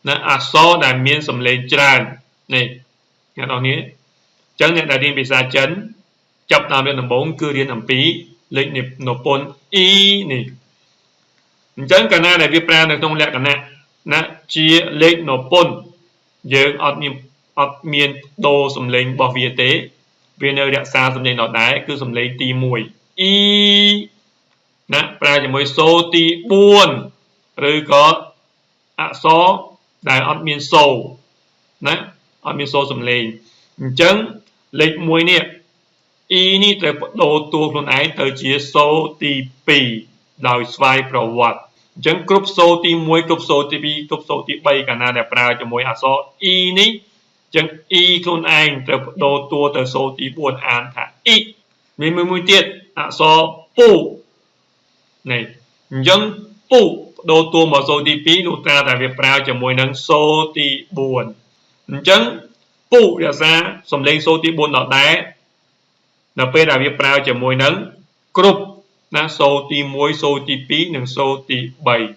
ណាអក្សរដែលមានសំឡេងច្រើននេះអ្នកនរនេះអញ្ចឹងអ្នកដែលរៀនភាសាចិនចាប់តាមរៀនដំបូងគឺរៀនអំពីលេខនិពន្ធ e នេះអញ្ចឹងកាលណាដែលវាប្រើនៅក្នុងលក្ខណៈណាជាលេខនិពន្ធយើងអត់មានដូរសំឡេងរបស់វាទេវានៅរក្សាសំឡេងដដែលគឺសំឡេងទី1 e ណាប្រើជាមួយសូរទី4ឬក៏អក្សរដែលអត់មានសូរណាអត់មានសូរសំឡេងអញ្ចឹងលេខ1នេះ e នេះត្រូវបដូរតួខ្លួនឯងទៅជាសូរទី2ដោយស្វ័យប្រវត្តិអញ្ចឹងគ្រប់សូរទី1គ្រប់សូរទី2គ្រប់សូរទី3កាលណាដែលប្រើជាមួយអក្សរ e នេះអញ្ចឹង e ខ្លួនឯងត្រូវបដូរតួទៅសូរទី4អានថា e មានមួយទៀតអក្សរពូនេះអញ្ចឹងពូបដូរតួមកសូរទី2លុះត្រាតែវាប្រើជាមួយនឹងសូរទី4អញ្ចឹងពូរក្សាសំឡេងសូរទី4ដដែលនៅពេលដែលវាប្រើជាមួយនឹងគ្រប់ណាសូរទី1សូរទី2និងសូរទី3